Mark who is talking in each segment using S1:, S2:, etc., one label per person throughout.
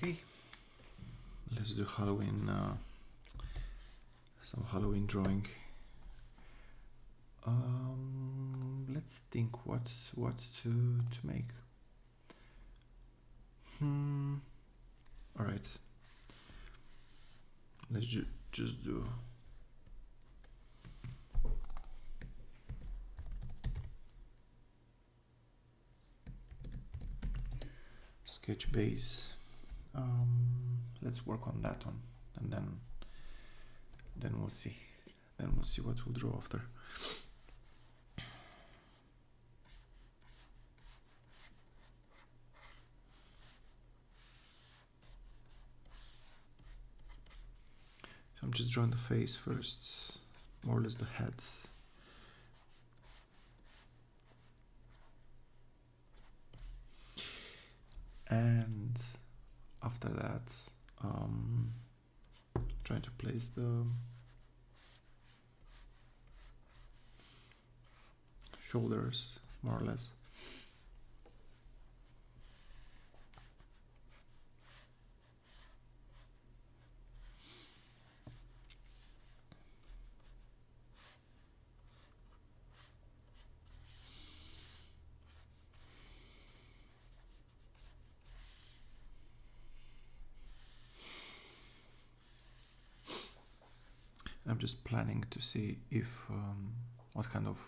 S1: Okay, let's do Halloween, some Halloween drawing. Let's think what to make. All right, let's just do sketch base. Let's work on that one, and then we'll see. Then we'll see what we'll draw after. So I'm just drawing the face first, more or less the head. And after that, trying to place the shoulders, more or less. I'm just planning to see if what kind of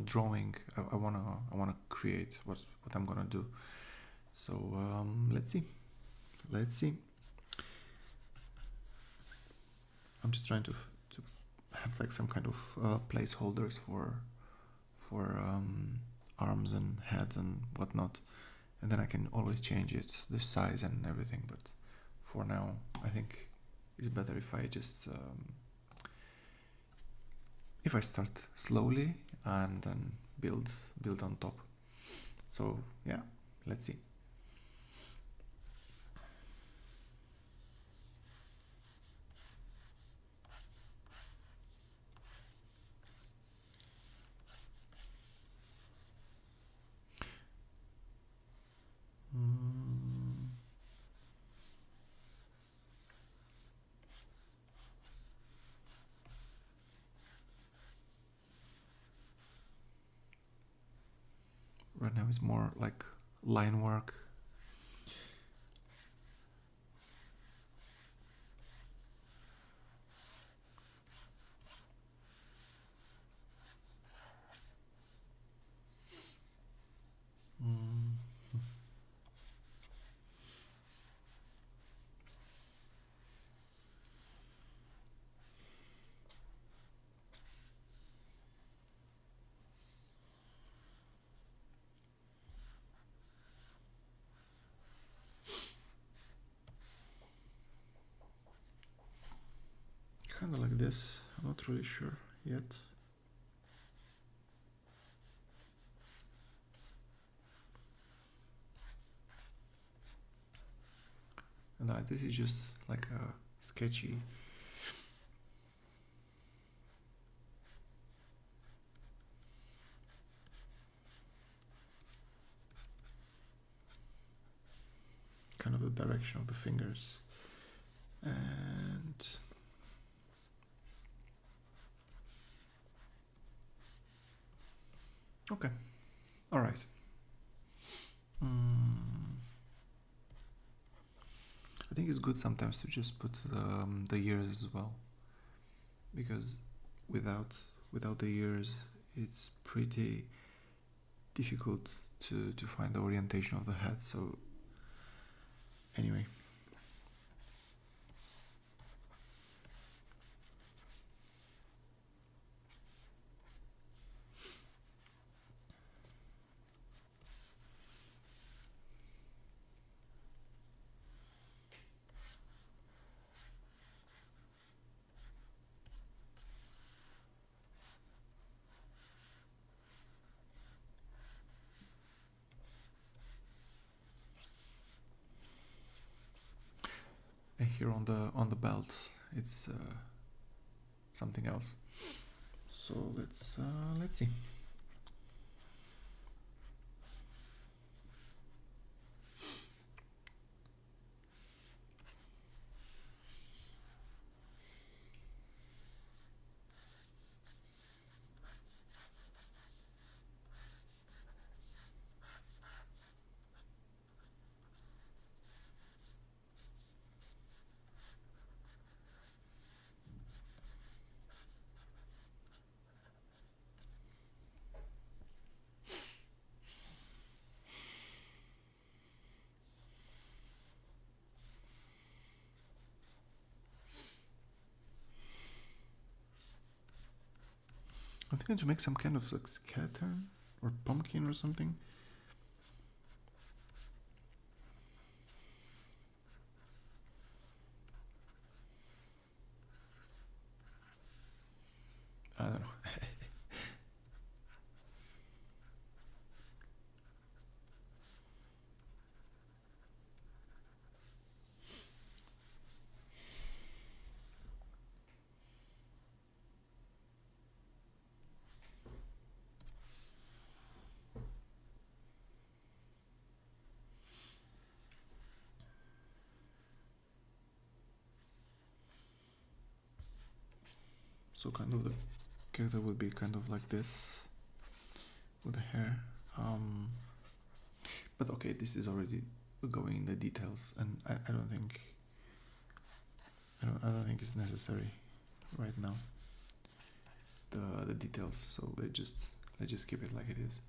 S1: drawing I wanna create, what I'm gonna do. So let's see. I'm just trying to have like some kind of placeholders for arms and head and whatnot, and then I can always change it, the size and everything. But for now, I think it's better if I just if I start slowly and then build on top. So yeah, let's see. Right now it's more like line work. Kind of like this. I'm not really sure yet. And this is just like a sketchy. Kind of the direction of the fingers. And okay, all right. I think it's good sometimes to just put the ears as well, because without the ears, it's pretty difficult to find the orientation of the head. So anyway. And here on the belt, it's something else. So let's see. I'm thinking to make some kind of like skeleton or pumpkin or something. I don't know. So kind of the character would be kind of like this with the hair. But okay, this is already going in the details, and I don't think I don't think it's necessary right now. The details. So let's just keep it like it is.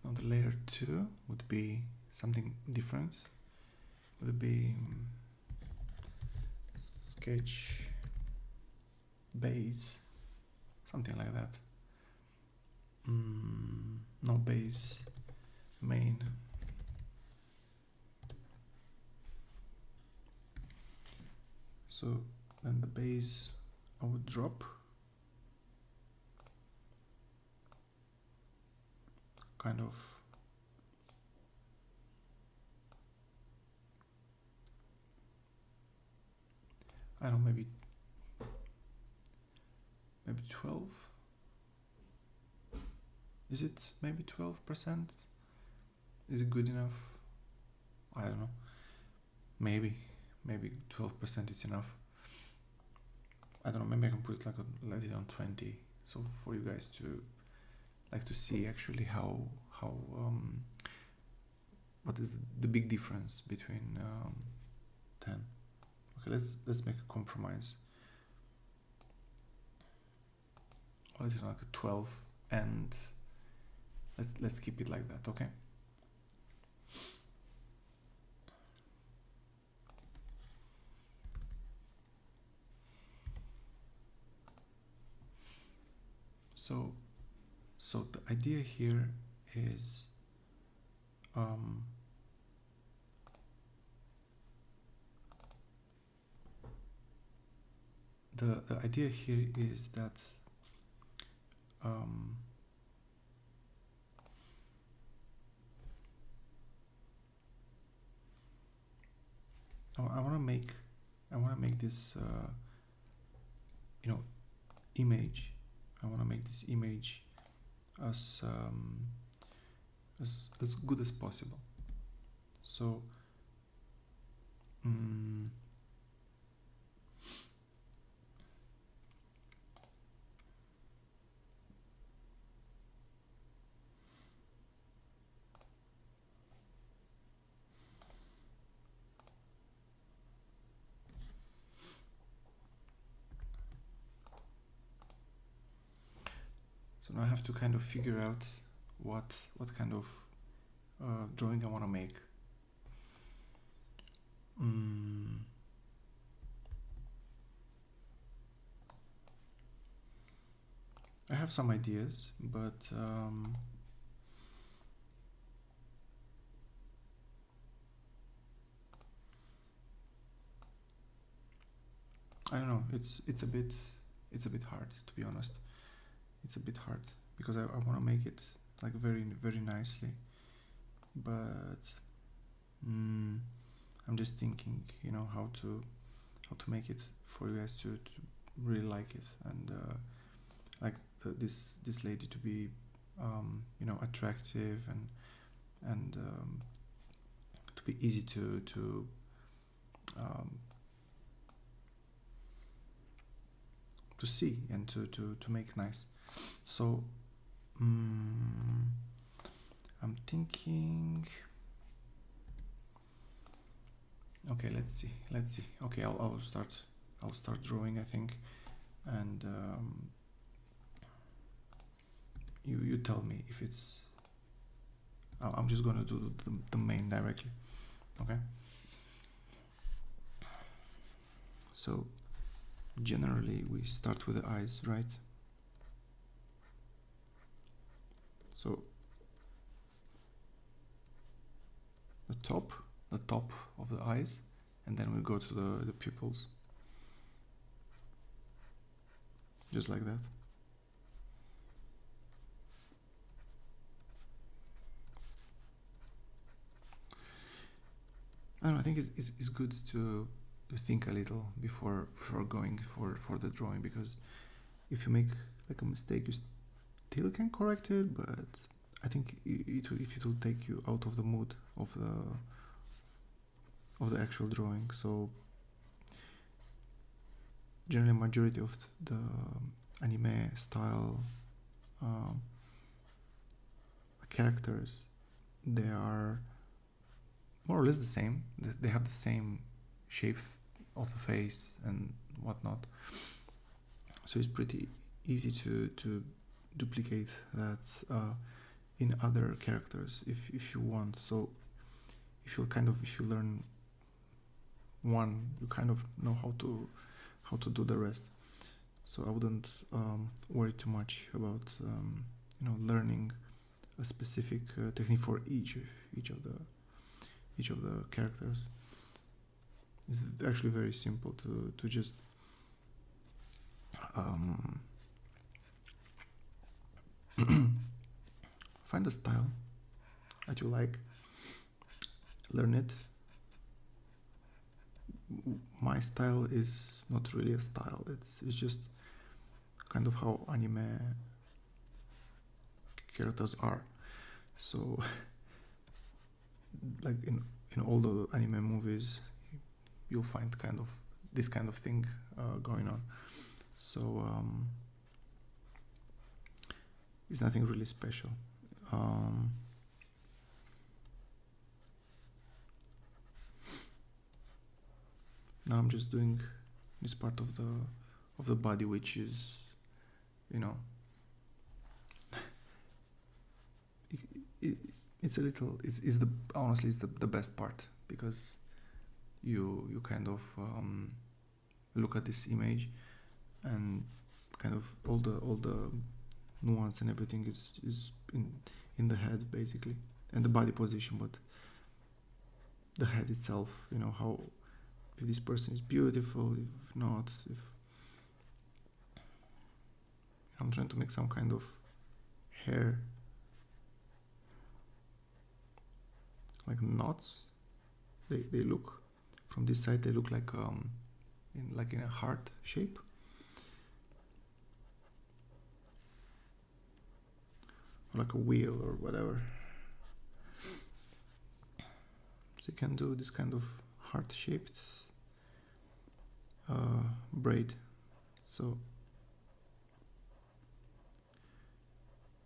S1: Now the layer 2 would be something different. Would be sketch base, something like that. No, base main. So then the base I would drop kind of I don't know, maybe 12. Is it maybe 12%? Is it good enough? I don't know. Maybe 12% is enough. I don't know. Maybe I can put it like let it on 20. So for you guys to like to see actually how what is the big difference between 10. Okay, let's make a compromise. Let it like a 12, and let's keep it like that. Okay. So the idea here is the idea here is that I want to make this image. I want to make this image as good as possible. So now I have to kind of figure out what kind of drawing I want to make. I have some ideas, but I don't know. It's a bit hard, to be honest. It's a bit hard because I want to make it like very nicely, but I'm just thinking, how to make it for you guys to really like it, and like this lady to be attractive, and to be easy um, to see and to make nice. So I'm thinking, okay, let's see. Okay, I'll start drawing, I think, and you tell me if it's. I'm just gonna do the main directly. Okay. So generally we start with the eyes, right? So the top of the eyes, and then we go to the pupils, just like that. I don't know, I think it's good to think a little before going for the drawing, because if you make like a mistake, you still can correct it, but I think it will take you out of the mood of the actual drawing. So generally majority of the anime style characters, they are more or less the same. They have the same shape of the face and whatnot, so it's pretty easy to duplicate that in other characters if you want. So if you learn one, you kind of know how to do the rest. So I wouldn't worry too much about learning a specific technique for each of the characters. It's actually very simple to just find a style that you like, learn it. My style is not really a style, it's just kind of how anime characters are. So like in all the anime movies, you'll find kind of this kind of thing going on. So it's nothing really special. Now I'm just doing this part of the body, which is, it's a little, it's the honestly it's the best part, because you kind of look at this image, and kind of all the nuance and everything is in the head basically, and the body position, but the head itself, how, if this person is beautiful, if not, if I'm trying to make some kind of hair, like knots. They look from this side, they look like in a heart shape, or like a wheel or whatever. So you can do this kind of heart shaped braid. So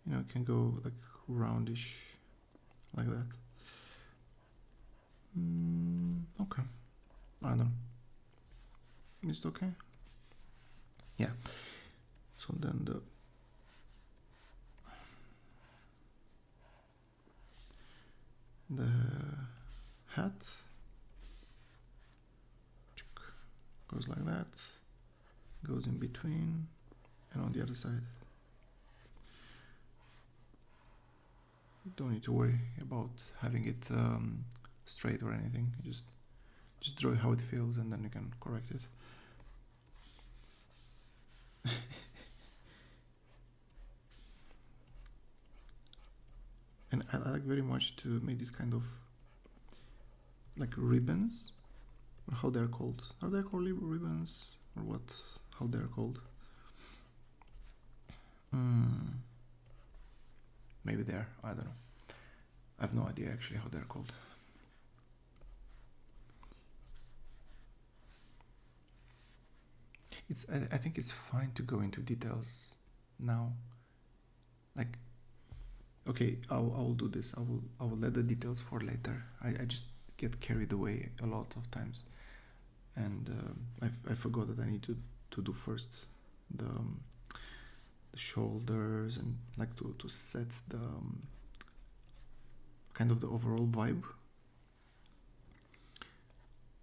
S1: it can go like roundish like that. Okay, I don't know. Is it okay? Yeah. So then the hat goes like that, goes in between, and on the other side. You don't need to worry about having it straight or anything. You just draw how it feels, and then you can correct it. And I like very much to make this kind of like ribbons or how they're called. Are they called ribbons or what? How they're called? Maybe they're. I don't know. I have no idea actually how they're called. I think it's fine to go into details now. Like, okay, I will do this. I will let the details for later. I just get carried away a lot of times, and I forgot that I need to do first the shoulders and like to set the kind of the overall vibe.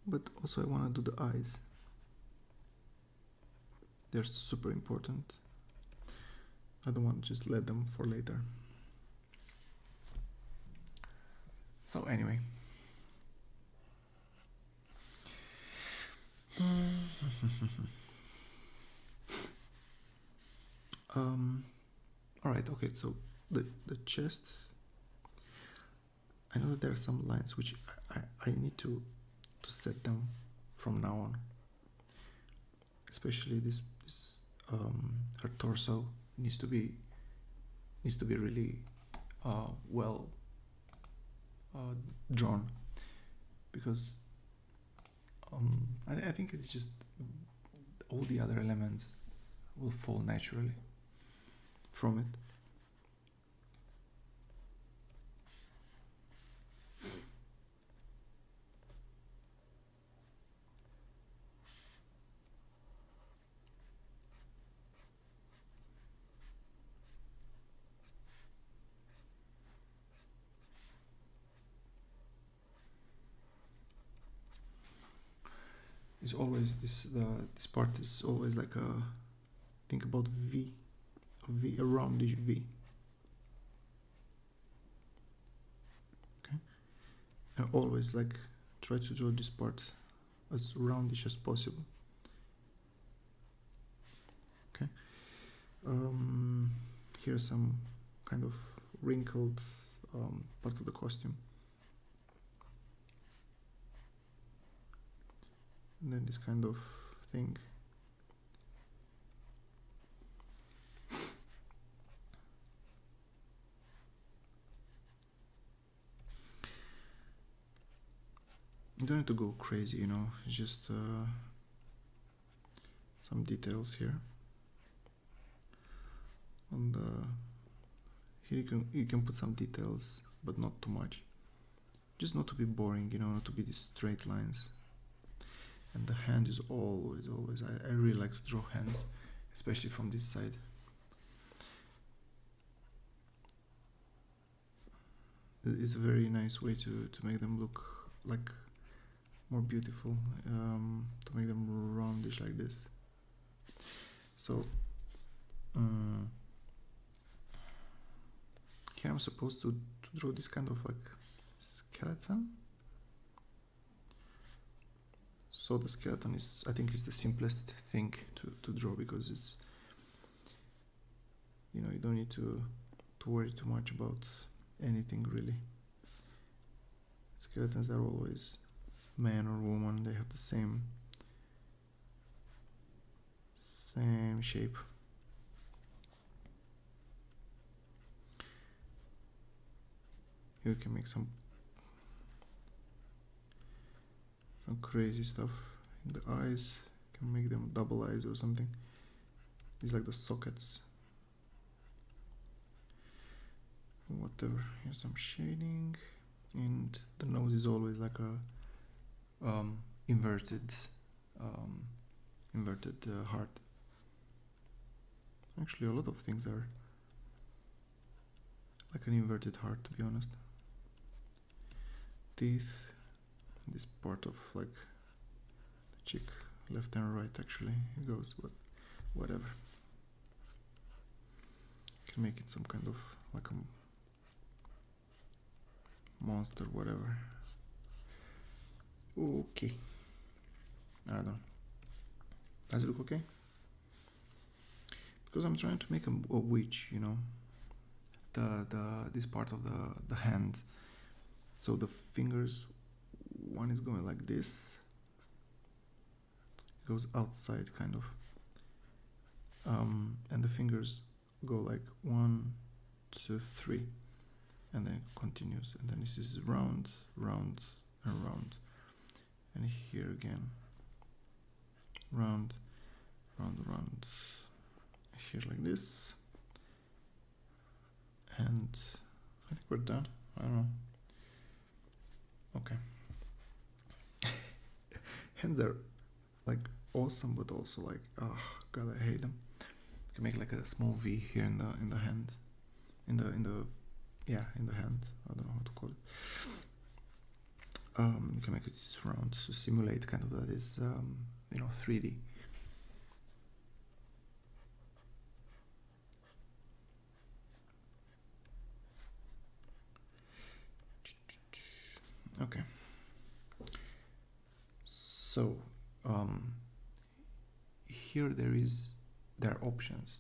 S1: But also I want to do the eyes. They're super important. I don't want to just let them for later. So anyway. All right. Okay. So the chest. I know that there are some lines which I need to set them from now on. Especially this her torso needs to be really well drawn, because I think it's just all the other elements will fall naturally from it. It's always this part is always like a, think about a roundish V. Okay, and always like try to draw this part as roundish as possible. Okay, here's some kind of wrinkled part of the costume. And then this kind of thing. You don't need to go crazy, you know, it's just some details here. And here you can put some details, but not too much. Just not to be boring, you know, not to be these straight lines. And the hand is always, I really like to draw hands, especially from this side. It's a very nice way to make them look like more beautiful, to make them roundish like this. So here I'm supposed to draw this kind of like skeleton. So the skeleton is, I think, is the simplest thing to draw, because it's, you know, you don't need to worry too much about anything really. Skeletons are always man or woman, they have the same shape. Here you can make some crazy stuff in the eyes. You can make them double eyes or something. These like the sockets. Whatever. Here's some shading, and the nose is always like a inverted heart. Actually, a lot of things are like an inverted heart, to be honest. Teeth. This part of like the cheek, left and right, actually it goes, but whatever. You can make it some kind of like a monster, whatever. Okay, I don't know. Does it look okay? Because I'm trying to make a witch, you know. This part of the hand. So the fingers, one is going like this, goes outside kind of, and the fingers go like 1, 2, 3, and then it continues, and then this is round, round, and round, and here again, round, round, round, here like this, and I think we're done. I don't know. Okay. Hands are like awesome, but also like, oh god, I hate them. You can make like a small V here in the hand, in the hand. I don't know how to call it. You can make it round to simulate kind of that is 3D. Okay. So here there are options.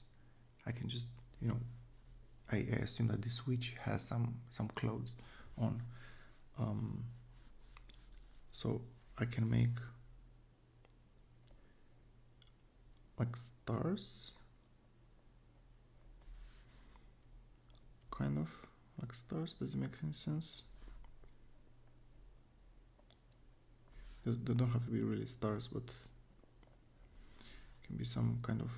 S1: I can just I assume that this switch has some clothes on, so I can make like stars, kind of like stars. Does it make any sense? They don't have to be really stars, but it can be some kind of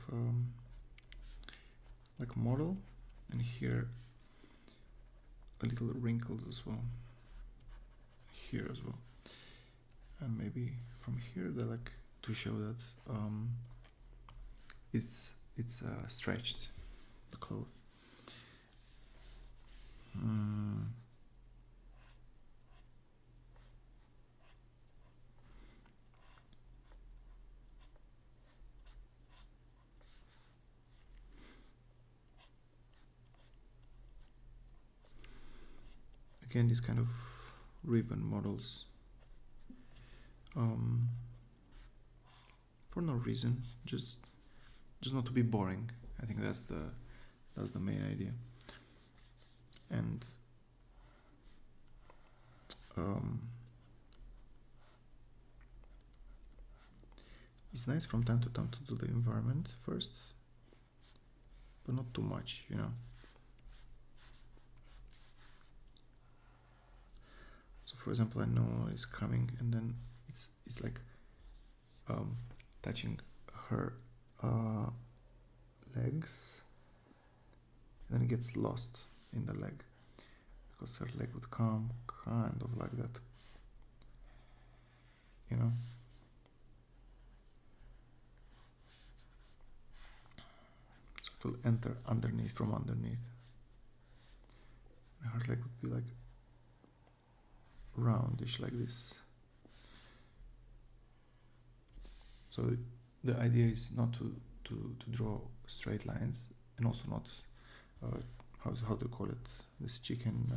S1: like model, and here a little wrinkles as well, here as well, and maybe from here they like to show that it's stretched, the cloth. Again, these kind of ribbon models, for no reason, just not to be boring. I think that's the main idea. And it's nice from time to time to do the environment first, but not too much, So for example, I know it's coming, and then it's like touching her legs, and then it gets lost in the leg, because her leg would come kind of like that, so it will enter underneath, from underneath, and her leg would be like roundish like this. So the idea is not to draw straight lines, and also not how do you call it, this chicken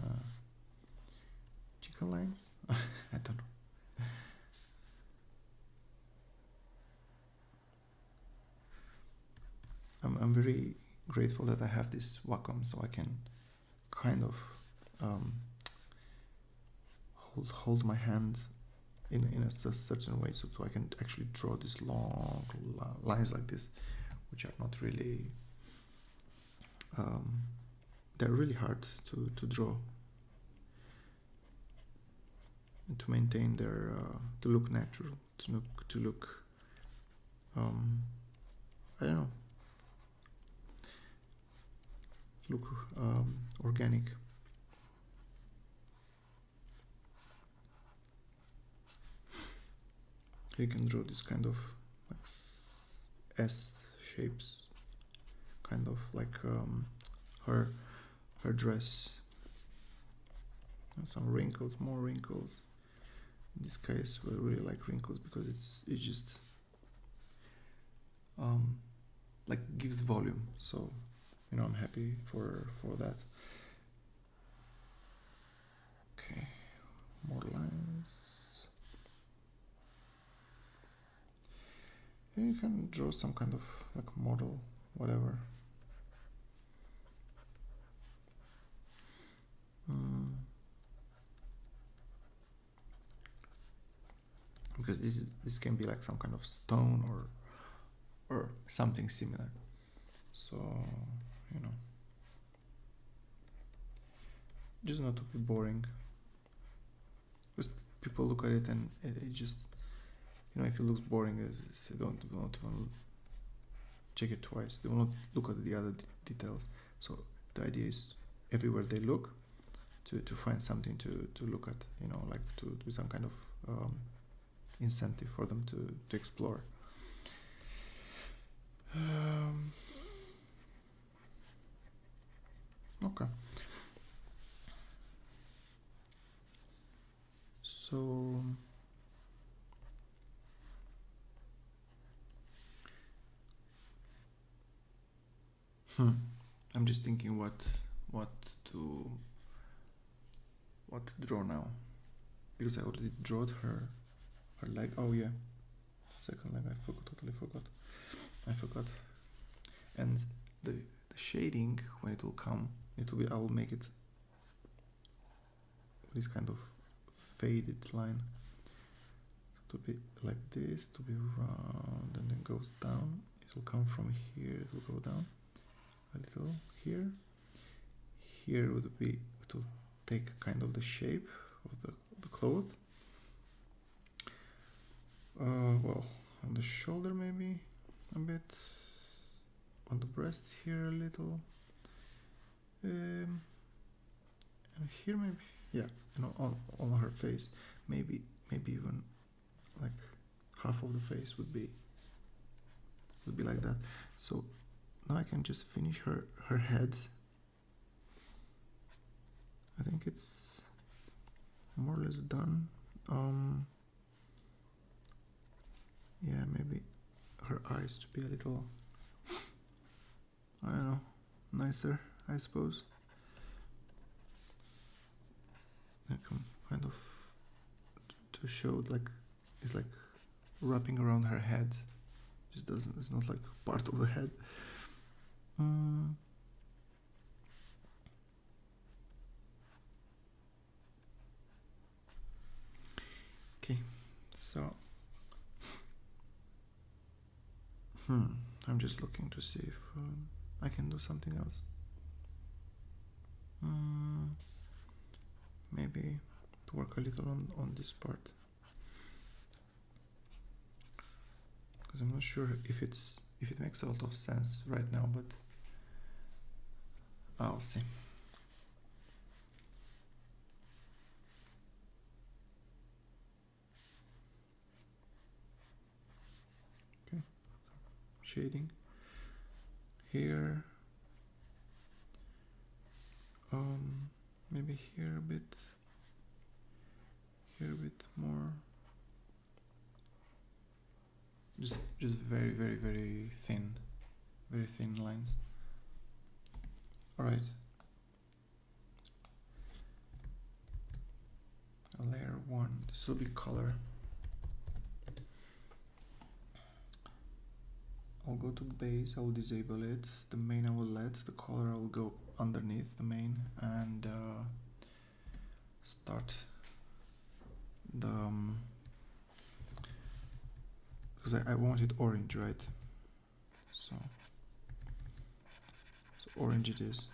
S1: lines. I don't know. I'm very grateful that I have this Wacom, so I can kind of hold my hand in a certain way, so I can actually draw these long lines like this, which are not really they're really hard to draw and to maintain their to look natural, to look I don't know, look organic. You can draw this kind of like S shapes, kind of like her dress, and some wrinkles, more wrinkles. In this case, we really like wrinkles because it's just like gives volume. So I'm happy for that. Okay, more lines. And you can draw some kind of like model, whatever. Because this this can be like some kind of stone or something similar. So, you know, just not to be boring, because people look at it and it just, you know, if it looks boring, they don't even check it twice. They will not look at the other details. So the idea is everywhere they look to find something to look at, you know, like to do some kind of incentive for them to explore. Okay. So I'm just thinking what to draw now, because I already drew her leg. Oh yeah, second leg. Totally forgot. I forgot. And the shading, when it will come, it will be, I will make it this kind of faded line to be like this, to be round, and then goes down. It will come from here, it will go down a little here. Here would be, it will take kind of the shape of the cloth. Well, on the shoulder maybe a bit, on the breast here a little, and here maybe, yeah, you know, on her face, maybe even like half of the face would be like that. So now I can just finish her head. I think it's more or less done. Yeah, maybe her eyes to be a little, I don't know, nicer, I suppose. I can kind of to show like it's like wrapping around her head. Just doesn't. It's not like part of the head. Okay, so I'm just looking to see if I can do something else. Maybe to work a little on this part, because I'm not sure if it makes a lot of sense right now, but I'll see. Okay, shading here, maybe here a bit more, just very thin lines. All right, layer 1, this will be color. I'll go to base, I will disable it, the main I will let, the color I will go underneath the main, and start the because I want it orange, right? So orange it is.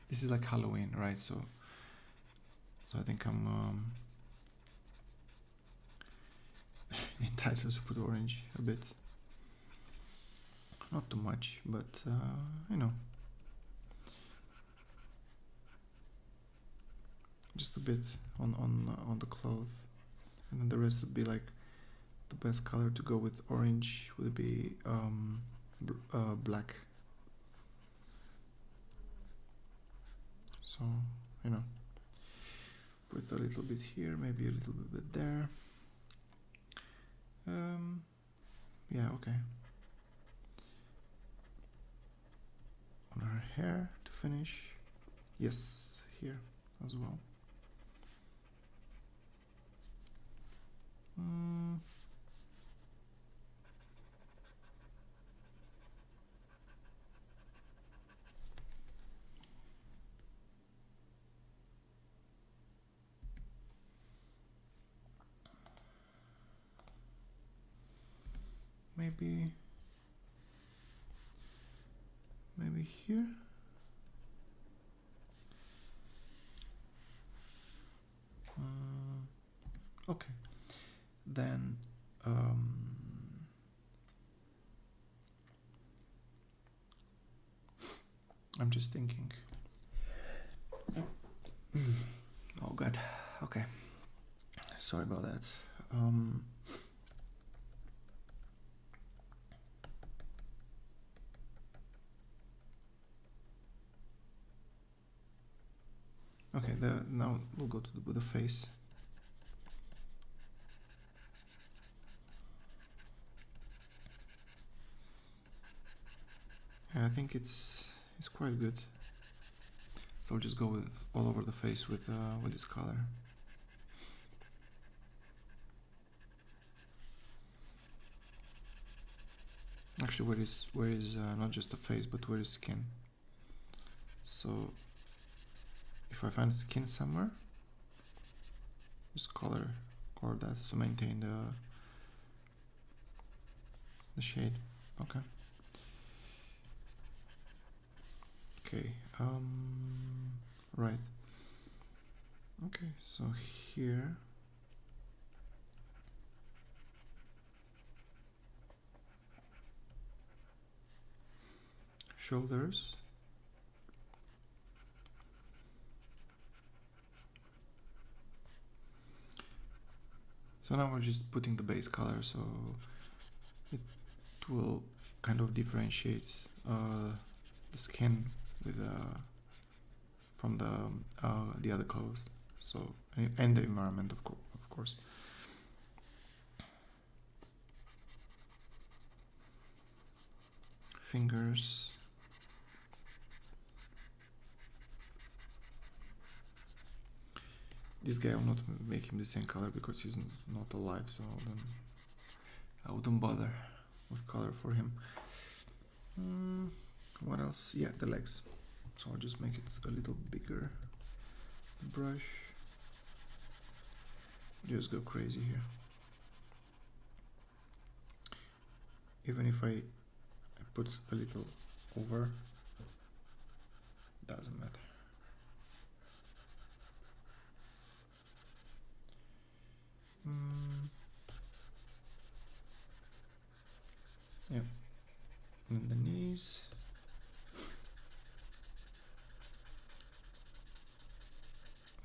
S1: This is like Halloween, right? So I think I'm entitled to put orange a bit. Not too much, but you know, just a bit on the cloth, and then the rest would be like the best color to go with orange would be black. So, you know, put a little bit here, maybe a little bit there. Yeah, okay. On her hair to finish. Yes, here as well. maybe here. Okay, then I'm just thinking. Oh god, okay, sorry about that. Okay, now we'll go to with the face. Yeah, I think it's quite good. So I'll just go with all over the face with this color. Actually, where is not just the face, but where is skin? So if I find skin somewhere, just color that to maintain the shade. Okay. Okay. Right. Okay. So here. Shoulders. So now we're just putting the base color, so it will kind of differentiate the skin with from the other clothes. So and the environment, of course. Fingers. This guy, I'll not make him the same color because he's not alive, so I wouldn't bother with color for him. What else? Yeah, the legs. So I'll just make it a little bigger. Brush. Just go crazy here. Even if I put a little over, doesn't matter. Yeah, and the knees.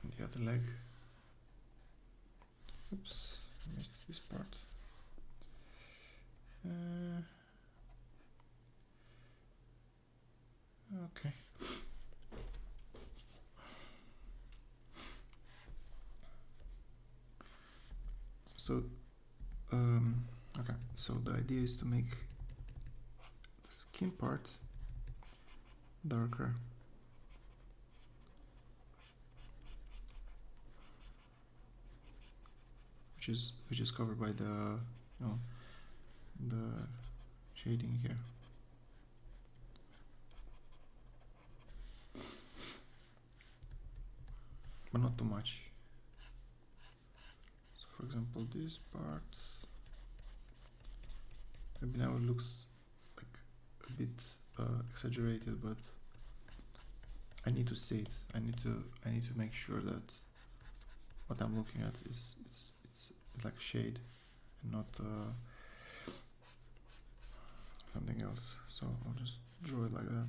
S1: And the other leg. Oops, I missed this part. Okay. So, okay. So the idea is to make the skin part darker. Which is covered by the the shading here. But not too much. So for example, this part, maybe now it looks like a bit exaggerated, but I need to see it. I need to make sure that what I'm looking at is it's like shade and not something else. So I'll just draw it like that.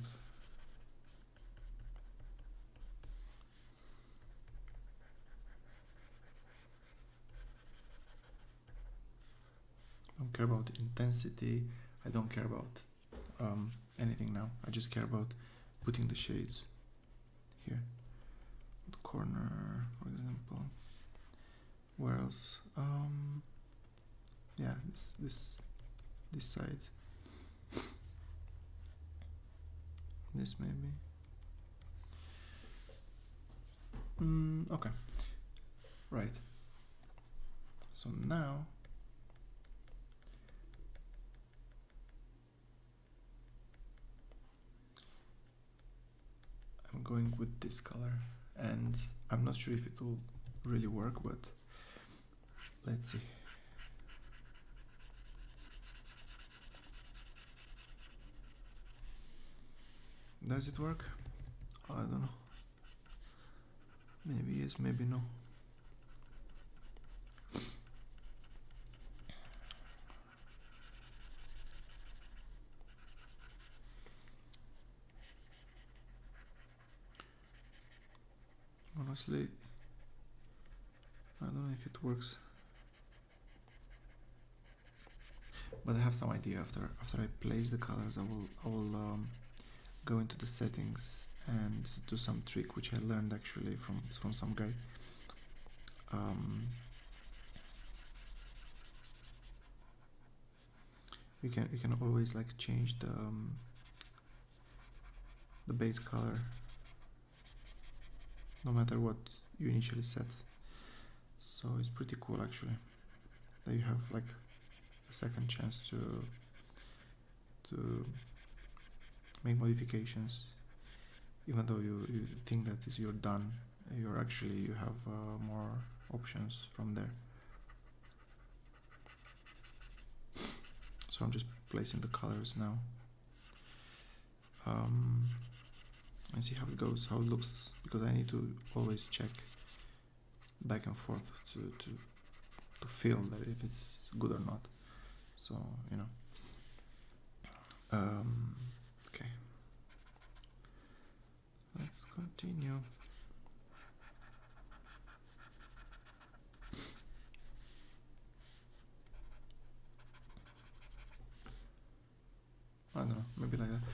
S1: I don't care about intensity. I don't care about anything now. I just care about putting the shades here. The corner, for example. Where else? Yeah, this side. This maybe. Okay. Right. So now I'm going with this color, and I'm not sure if it will really work, but let's see. Does it work? I don't know. Maybe yes, maybe no. Honestly, I don't know if it works. But I have some idea. After I place the colors, I will go into the settings and do some trick which I learned actually from some guy. You can always like change the base color no matter what you initially set. So it's pretty cool actually that you have like a second chance to make modifications, even though you think that you're done. You have more options from there. So I'm just placing the colors now and see how it goes, how it looks, because I need to always check back and forth to feel that if it's good or not. So you know. Okay, let's continue. I don't know, maybe like that.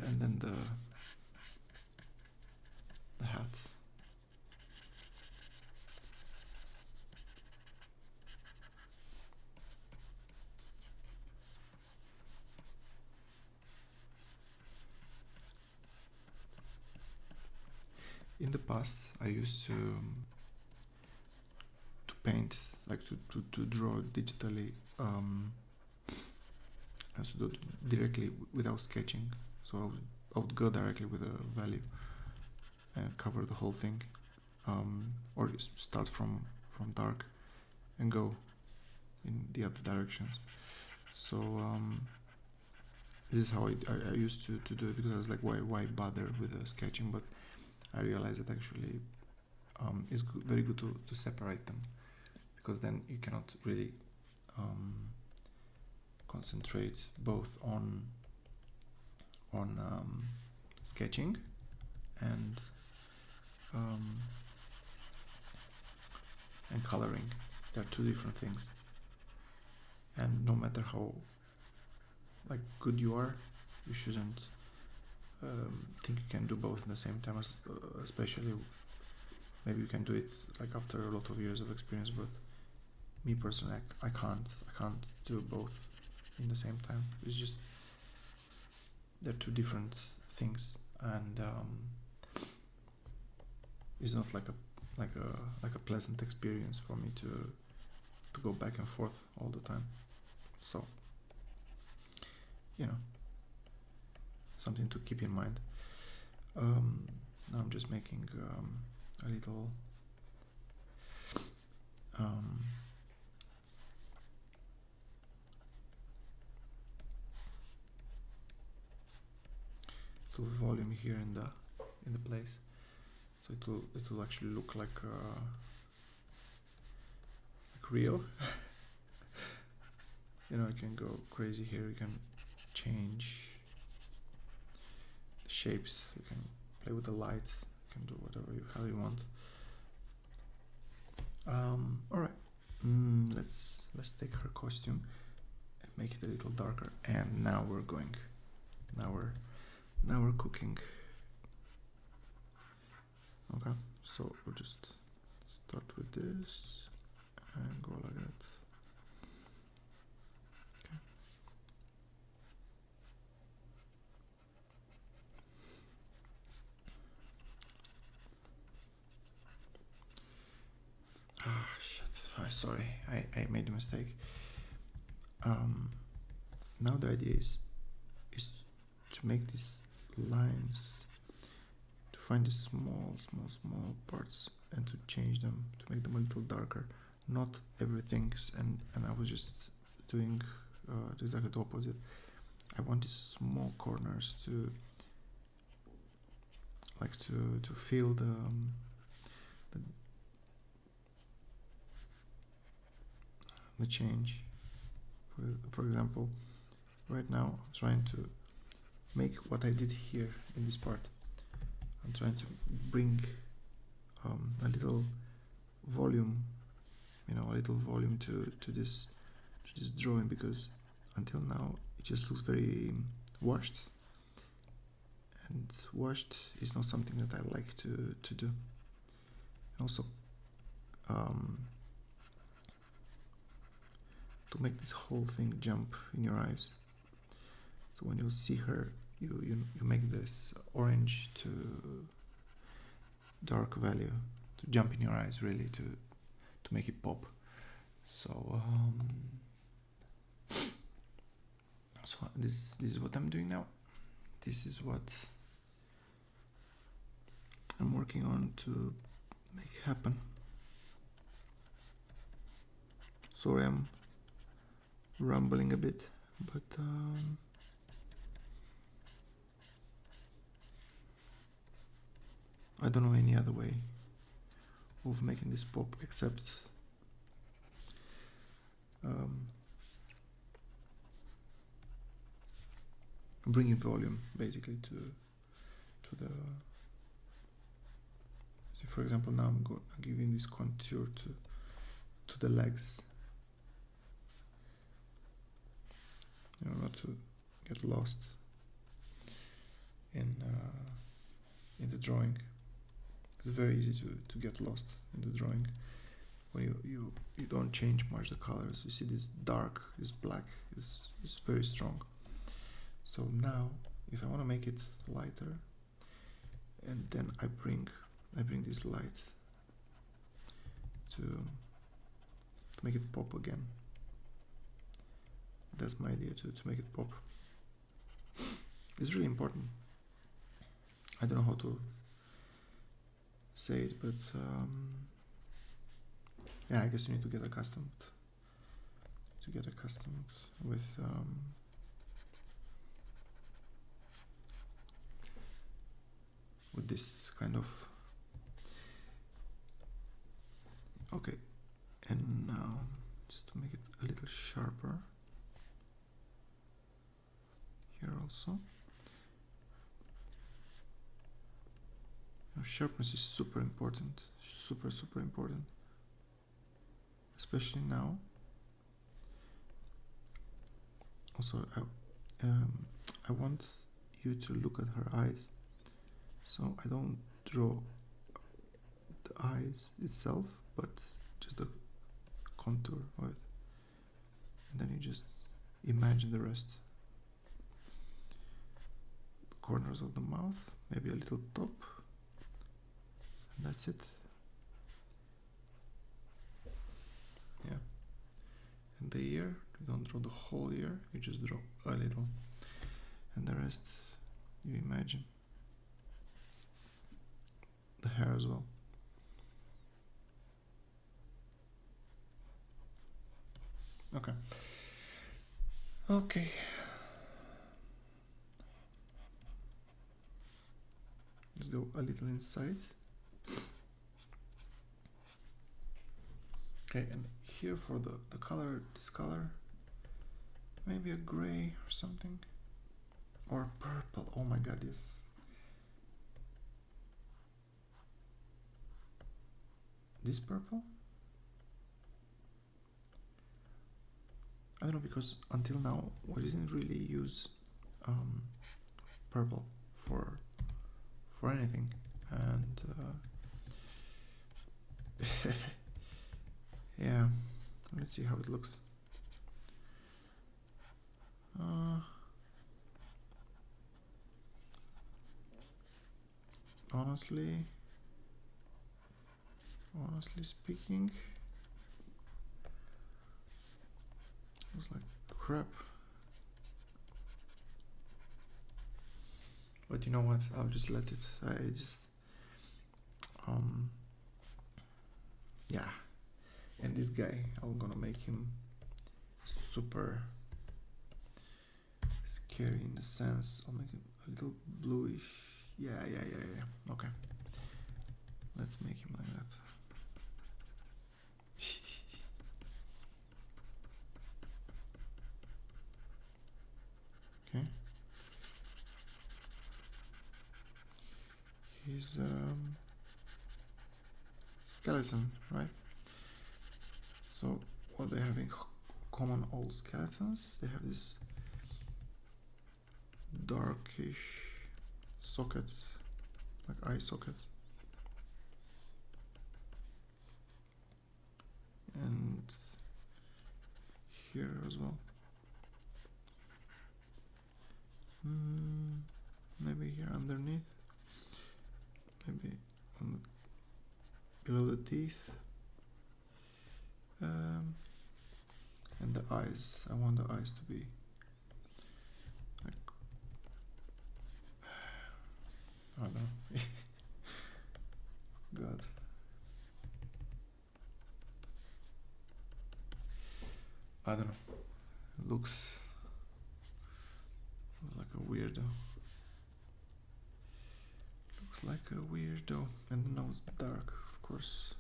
S1: And then the hat. In the past, I used to paint, like to draw digitally. I used to do it directly without sketching. So I would go directly with a value and cover the whole thing, or start from dark and go in the other directions. So this is how I used to do it, because I was like, why bother with the sketching? But I realized that actually it's very good to separate them, because then you cannot really concentrate both on sketching and coloring. They're two different things, and no matter how like good you are, you shouldn't think you can do both in the same time. Especially, maybe you can do it like after a lot of years of experience, but me personally, I can't do both in the same time. It's just, they're two different things, and it's not like a pleasant experience for me to go back and forth all the time. So you know, something to keep in mind. Now I'm just making a little little volume here in the place, so it will actually look like real. You know, you can go crazy here. You can change the shapes. You can play with the light. You can do whatever how you want. All right. Let's take her costume and make it a little darker. And now we're going. Now we're cooking. Okay. So we'll just start with this and go like that. Shit. Sorry, I made a mistake. Now the idea is to make these lines, to find these small parts and to change them, to make them a little darker. Not everything, and I was just doing exactly the opposite. I want these small corners to like to feel the, the change. For example, right now I'm trying to make what I did here in this part. I'm trying to bring a little volume, a little volume to this drawing, because until now it just looks very washed, and washed is not something that I like to do. Also, to make this whole thing jump in your eyes. So when you see her, you make this orange to dark value to jump in your eyes, really, to make it pop. So so this is what I'm doing now. This is what I'm working on to make happen. Sorry, I'm rumbling a bit, but I don't know any other way of making this pop except bringing volume basically to the. So for example, now I'm giving this contour to the legs, not to get lost in the drawing. It's very easy to get lost in the drawing when you don't change much the colors. You see this dark, this black is very strong. So now if I want to make it lighter, and then I bring this light to make it pop again. That's my idea, to make it pop. It's really important. I don't know how to say it, but yeah, I guess you need to get accustomed with this kind of. Okay, and now just to make it a little sharper here also. Sharpness is super important, super important, especially now. Also, I want you to look at her eyes, so I don't draw the eyes itself, but just the contour of it, and then you just imagine the rest. The corners of the mouth, maybe a little top, and that's it. Yeah. And the ear, you don't draw the whole ear, you just draw a little, and the rest you imagine. The hair as well. Okay. Let's go a little inside. Okay, and here for the color, this color, maybe a gray or something, or purple. Oh my god, yes. This purple? I don't know, because until now we didn't really use purple for anything, and yeah, let's see how it looks. Honestly speaking, it was like crap. But you know what? I'll just let it. Yeah. And this guy, I'm gonna make him super scary in the sense I'll make it a little bluish Yeah. Okay. Let's make him like that. Okay. He's skeleton, right? So what they have in common, all skeletons, they have this darkish sockets, like eye sockets, and here as well. Maybe here underneath, maybe on below the teeth, and the eyes. I want the eyes to be like, I don't know. God. I don't know. It looks like a weirdo. Looks like a weirdo. And the nose dark, of course.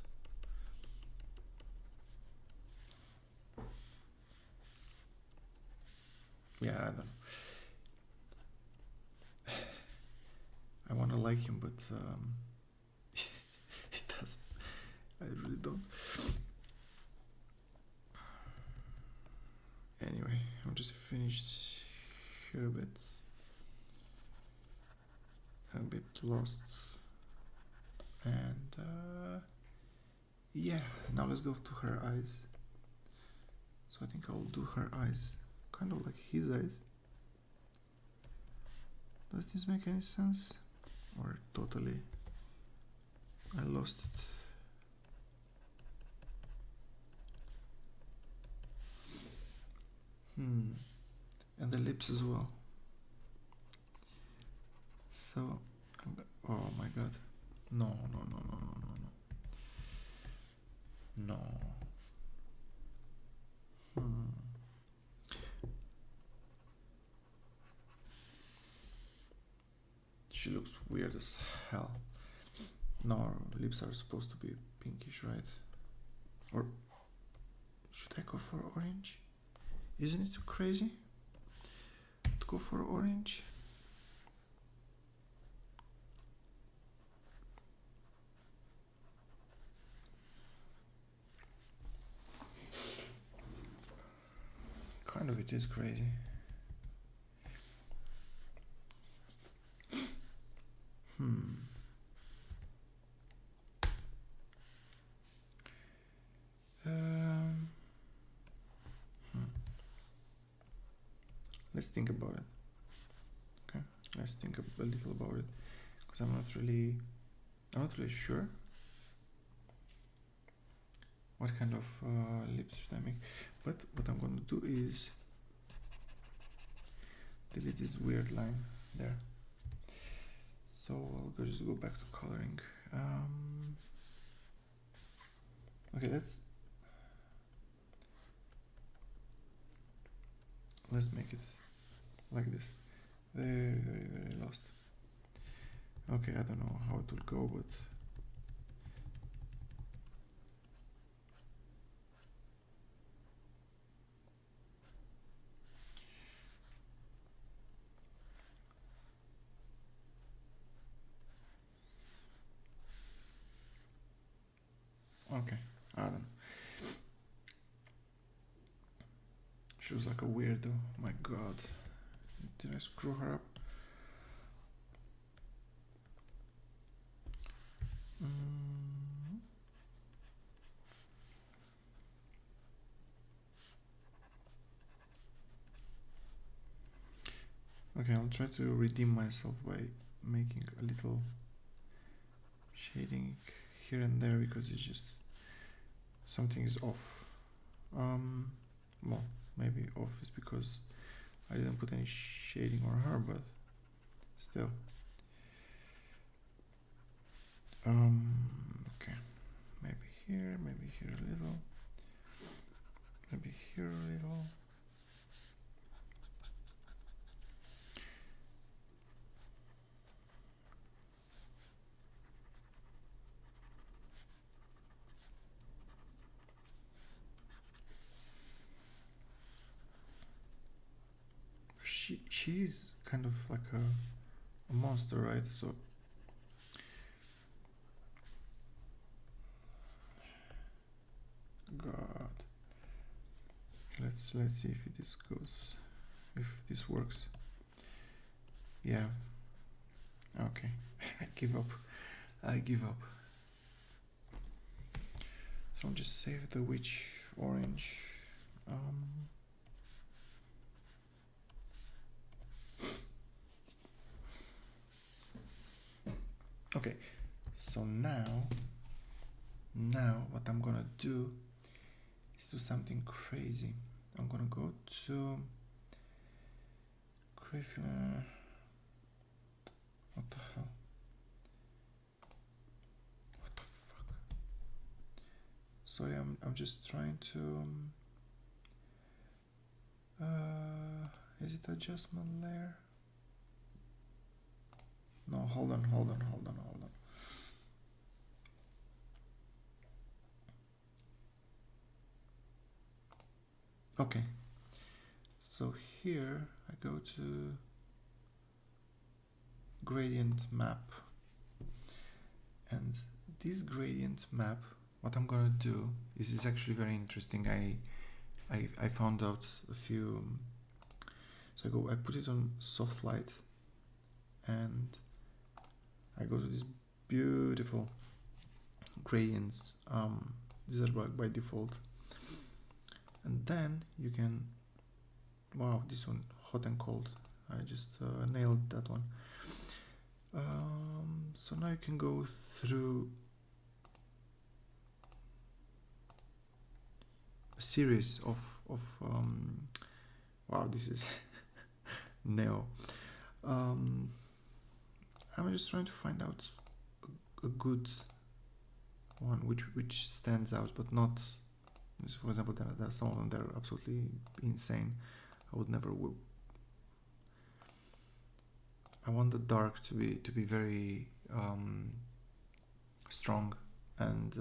S1: Yeah, I don't know. I want to like him, but he doesn't. I really don't. Anyway, I'm just finished here a bit lost, and yeah. Now let's go to her eyes. So I think I'll do her eyes, kind of like his eyes. Does this make any sense? Or totally I lost it? And the lips as well. So, oh my god. No. No. She looks weird as hell. No, her lips are supposed to be pinkish, right? Or should I go for orange? Isn't it too crazy to go for orange? Kind of, it is crazy. Let's think about it. Okay, let's think a little about it, because I'm not really sure what kind of lips should I make. But what I'm going to do is delete this weird line there. So I'll just go back to coloring. Okay, let's make it like this. Very lost. Okay, I don't know how it will go, but okay, I don't know. She was like a weirdo. My god. Did I screw her up? Okay, I'll try to redeem myself by making a little shading here and there, because it's just something is off. Well, maybe off is because I didn't put any shading on her, but still. Okay, maybe here a little, maybe here a little. she's kind of like a monster, right? So God, let's see if this goes, if this works. Yeah. Okay. I give up. I give up. So I'll just save the witch orange. Okay, so now what I'm gonna do is do something crazy. I'm gonna go to Crayfield. What the hell? What the fuck? Sorry, I'm just trying to is it adjustment layer? No, hold on. Okay, so here I go to gradient map, and this gradient map, what I'm gonna do is actually very interesting. I found out a few. So I put it on soft light, and I go to these beautiful gradients. These are by default, and then you can, wow, this one, hot and cold. I just nailed that one. So now you can go through a series of wow, this is Neo. I'm just trying to find out a good one which stands out, but not. So for example, there are some of them that are absolutely insane. I would never. I want the dark to be very strong, and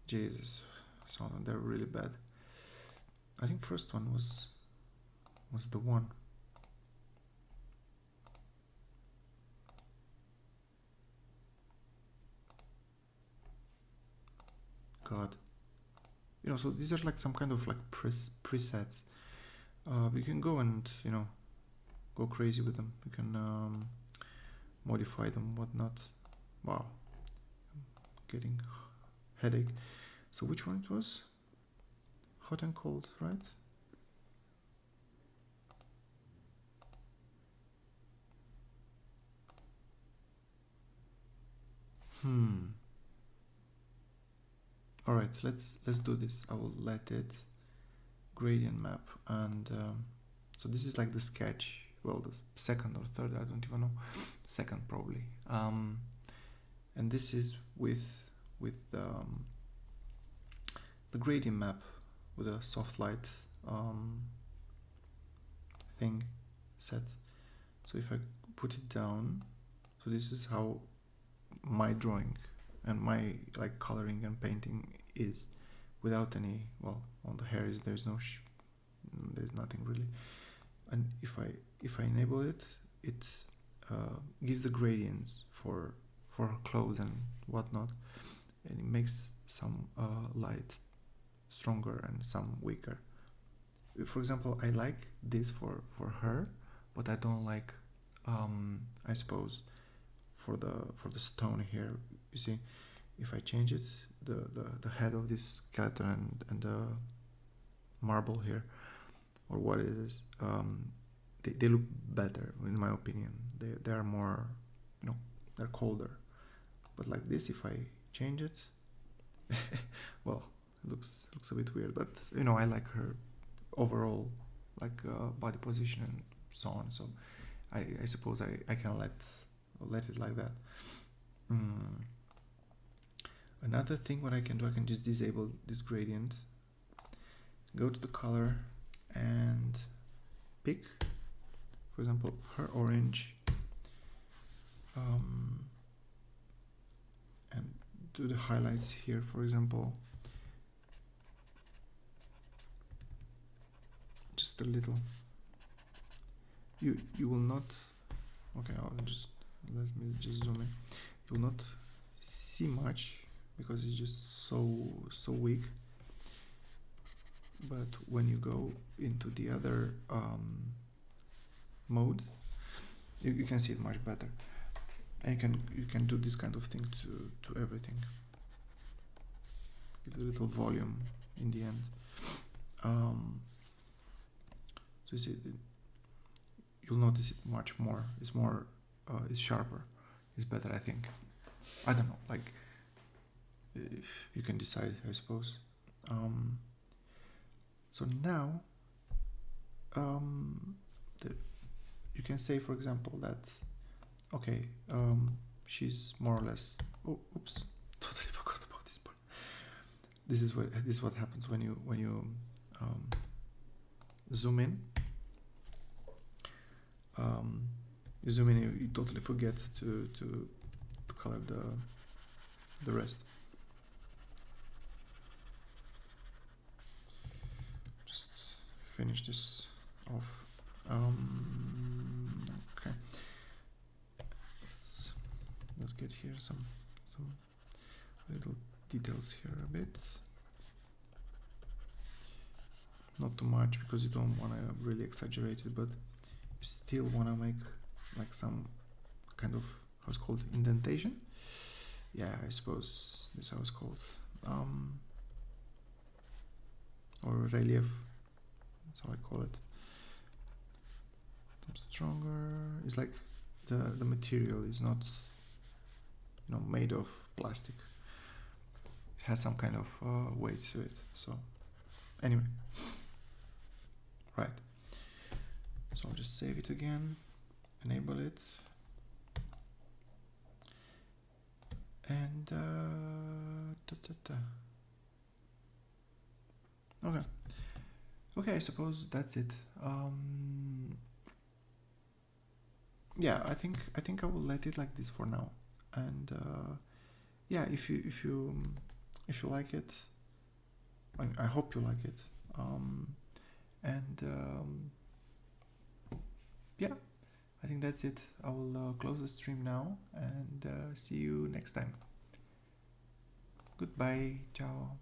S1: Jesus, some of them they're really bad. I think first one was the one. God, so these are like some kind of like presets. We can go and go crazy with them. We can modify them, whatnot. Wow, I'm getting headache. So which one it was? Hot and cold, right? All right, let's do this. I will let it gradient map, and so this is like the sketch. Well, the second or third, I don't even know. Second probably. And this is with the gradient map with a soft light thing set. So if I put it down, so this is how my drawing and my like coloring and painting is, without any, well, on the hair there's nothing really. And if I enable it, it gives the gradients for clothes and whatnot, and it makes some light stronger and some weaker. For example, I like this for her, but I don't like I suppose for the stone here. You see, if I change it, the head of this skeleton and the marble here, or what it is, they look better in my opinion. They are more, they're colder. But like this, if I change it, well, it looks a bit weird. But I like her overall, like body position and so on. So I suppose I can let it like that. Another thing what I can do, I can just disable this gradient, go to the color and pick, for example, her orange, and do the highlights here, for example, just just a little. You will not. Okay, let me just zoom in. You will not see much because it's just so weak. But when you go into the other mode, you can see it much better, and you can do this kind of thing to everything. Give a little volume in the end. So you see, you'll notice it much more. It's more, it's sharper. It's better, I think. I don't know. Like, you can decide, I suppose. So now, you can say, for example, that okay, she's more or less. Oh, oops! Totally forgot about this part. This is what happens when you zoom in. You zoom in, you totally forget to color the rest. Just finish this off. Okay. Let's get here some little details here a bit. Not too much because you don't want to really exaggerate it, but you still want to make like some kind of, how it's called, indentation. Yeah, I suppose this is how it's called. Or relief. That's how I call it. Stronger. It's like the material is not, made of plastic. It has some kind of weight to it. So anyway, right. So I'll just save it again, enable it, and okay. I suppose that's it. Yeah, I think I will let it like this for now, and yeah, if you like it, I hope you like it, and yeah, I think that's it. I will close the stream now and see you next time. Goodbye, ciao.